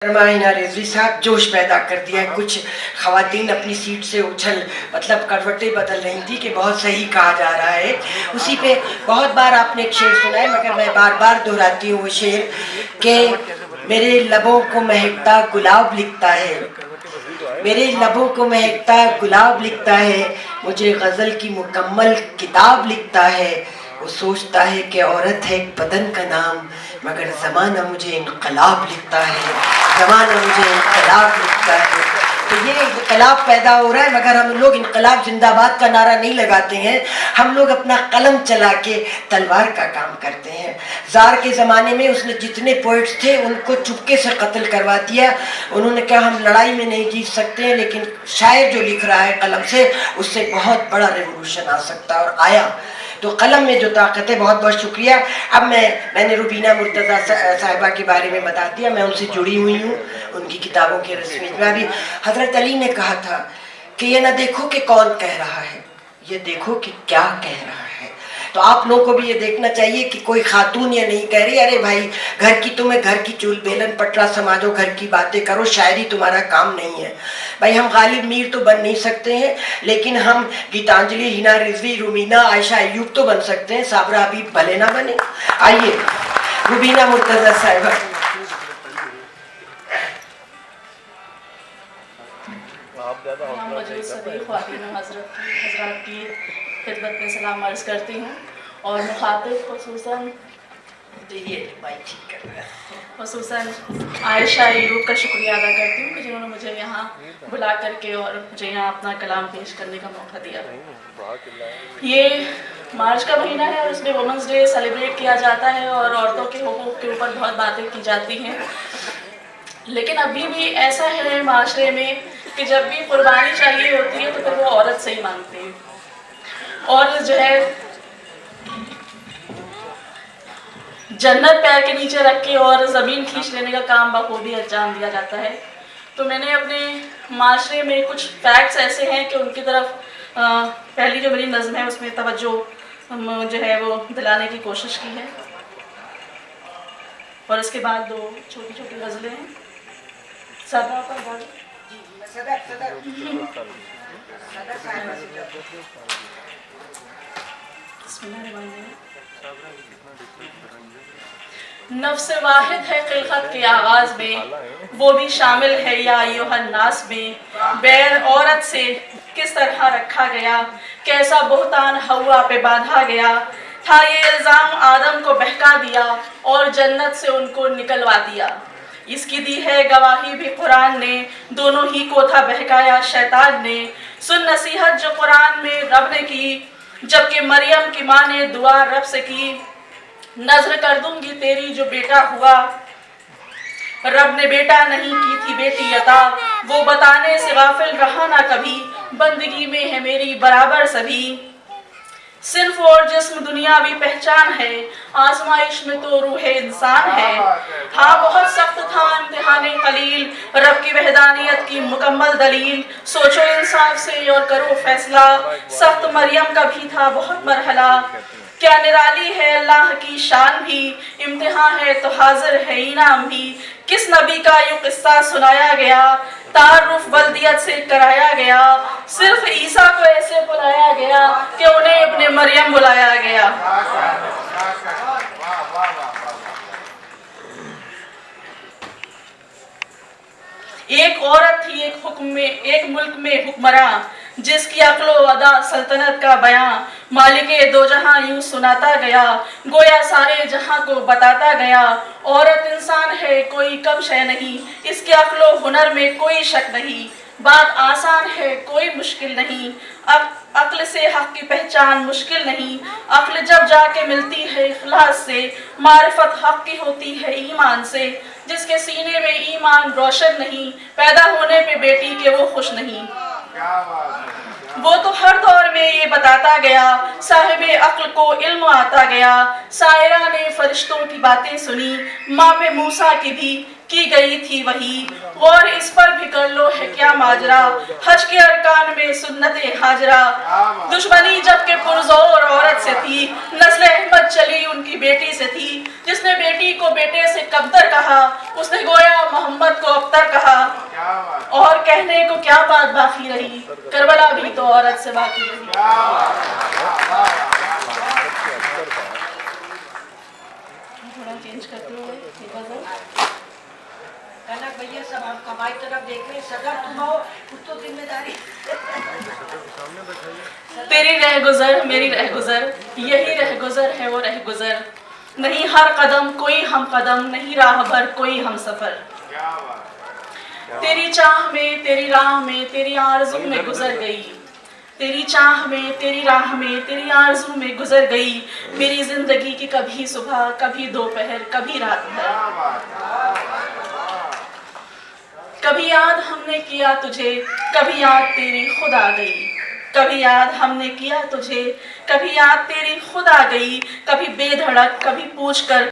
हिना रिजवी साहब जोश पैदा कर दिया है। कुछ खवातीन अपनी सीट से उछल मतलब करवटें बदल रही थी कि बहुत सही कहा जा रहा है। उसी पे बहुत बार आपने एक शेर सुना है, मगर मैं बार बार दोहराती हूँ वो शेर कि मेरे लबों को महकता गुलाब लिखता है, मेरे लबों को महकता गुलाब लिखता है, मुझे गज़ल की मुकम्मल किताब लिखता है। वो सोचता है कि औरत है एक बदन का नाम, मगर ज़माना मुझे इनकलाब लिखता है, ज़माना मुझे इनकलाब लिखता है। तो ये इनकलाब पैदा हो रहा है, मगर हम लोग इनकलाब जिंदाबाद का नारा नहीं लगाते हैं, हम लोग अपना कलम चला के तलवार का काम करते हैं। ज़ार के ज़माने में उसने जितने पोइट्स थे उनको चुपके से कत्ल करवा दिया। उन्होंने कहा हम लड़ाई में नहीं जीत सकते हैं, लेकिन शायर जो लिख रहा है कलम से, उससे बहुत बड़ा रेवोल्यूशन आ सकता है, और आया। तो कलम में जो ताकत है, बहुत बहुत शुक्रिया। अब मैंने रुबीना मुर्तज़ा साहिबा के बारे में बता दिया, मैं उनसे जुड़ी हुई हूँ, उनकी किताबों के रस्म में भी। हज़रत अली ने कहा था कि ये ना देखो कि कौन कह रहा है, ये देखो कि क्या कह रहा है। तो आप लोगों को भी ये देखना चाहिए कि कोई खातून ये नहीं कह रही अरे भाई घर की तुम्हें घर की चूल बेलन पटरा समाजो, घर की बातें करो, शायरी तुम्हारा काम नहीं है। भाई हम गालिब मीर तो बन नहीं सकते हैं, लेकिन हम गीतांजलि, हिना रिजवी, रुबीना, आयशा अय्यूब तो बन सकते हैं, साबरा हबीब भले ना बने। आइए रुबीना मुर्तज़ा साहिबा। सभी ख्वातीन हज़रात की खिदमत में सलाम अर्ज़ करती हूँ, और मुखातिब ख़ुसूसन आयशा अय्यूब का शुक्रिया अदा करती हूँ कि जिन्होंने मुझे यहाँ बुला करके और मुझे यहाँ अपना कलाम पेश करने का मौका दिया। ये मार्च का महीना है और उसमें वुमेंस डे सेलिब्रेट किया जाता है और औरतों के हुकूक़ के ऊपर बहुत बातें की जाती हैं, लेकिन अभी भी ऐसा है माशरे में कि जब भी कुर्बानी चाहिए होती है तो फिर वो औरत से ही मांगते हैं, और जो है जन्नत पैर के नीचे रख के और ज़मीन खींच लेने का काम बखूबी अंजाम दिया जाता है। तो मैंने अपने माशरे में कुछ फैक्ट्स ऐसे हैं कि उनकी तरफ पहली जो मेरी नज़्म है उसमें तवज्जो जो है वो दिलाने की कोशिश की है, और इसके बाद दो छोटी छोटी गज़लें हैं। सदा पर नफ्स वाहिद है खिलकत के आगाज में, वो भी शामिल है या अय्युहन्नास में। बैर औरत से किस तरह रखा गया, कैसा बुहतान हवा पे बांधा गया था, ये इल्ज़ाम आदम को बहका दिया और जन्नत से उनको निकलवा दिया। इसकी दी है गवाही भी कुरान ने, दोनों ही को था बहकाया शैतान ने। सुन नसीहत जो कुरान में रब ने की, जबकि मरियम की माँ ने दुआ रब से की। नजर कर दूंगी तेरी जो बेटा हुआ, रब ने बेटा नहीं की थी बेटी अता। वो बताने से गाफिल रहा ना कभी, बंदगी में है मेरी बराबर सभी। सिर्फ और जिस्म दुनियावी पहचान है, आजमाइश में तो रूह इंसान है। हाँ बहुत सख्त था इम्तिहाने कलील, रब की वहदानियत की मुकम्मल दलील। सोचो इंसाफ से और करो फैसला, सख्त मरियम का भी था बहुत मरहला। क्या निराली है अल्लाह की शान भी, इम्तिहान है तो हाजिर है इनाम भी। किस नबी का यूं किस्सा सुनाया गया, तारुफ वल्दियत से कराया गया। सिर्फ ईसा को ऐसे बुलाया गया कि उन्हें इब्ने मरियम बुलाया गया। एक औरत थी एक हुक्म में, एक मुल्क में हुक्मरां, जिसकी अक्लो अदा सल्तनत का बयां। मालिके दो जहां यूं सुनाता गया, गोया सारे जहां को बताता गया। औरत इंसान है कोई कम शय नहीं, इसके अक्लो हुनर में कोई शक नहीं। बात आसान है कोई मुश्किल नहीं, अक्ल से हक की पहचान मुश्किल नहीं। अक्ल जब जाके मिलती है इखलास से, मारिफत हक की होती है ईमान से। जिसके सीने में ईमान रोशन नहीं, पैदा होने पे बेटी के वो खुश नहीं। वो तो हर दौर में ये बताता गया, साहिबे अक्ल को इल्म आता गया। सायरा ने फरिश्तों की बातें सुनी, माँ पे मूसा की भी की गई थी वही, और इस पर भी कर लो है क्या माजरा, हज के अरकान में सुन्नत हाजरा। दुश्मनी जबकि पुरजोर औरत से थी, नस्ल अहमद चली उनकी बेटी से थी। जिसने बेटी को बेटे से कबतर कहा, उसने गोया मोहम्मद को अबतर कहा। और कहने को क्या बात बाकी रही, करबला भी तो औरत से बाकी रही। थोड़ा चेंज करते हुए कनक भैया सब हम कमाई तरफ देख रहे हैं, सदर तुम हो, कुछ तो जिम्मेदारी। तेरी रह गुजर मेरी रह गुजर, यही रह गुजर है वो रह गुजर। नहीं हर कदम कोई हम कदम, नहीं राह भर कोई हम सफर। तेरी चाह में तेरी राह में तेरी आरज़ू में गुजर गई, तेरी चाह में तेरी राह में तेरी आरज़ू में गुजर गई मेरी जिंदगी की कभी सुबह कभी दोपहर कभी रात भर। कभी याद हमने किया तुझे, कभी याद तेरी खुद आ गई। कभी याद हमने किया तुझे, कभी याद तेरी खुद आ गई। कभी बेधड़क कभी पूछ कर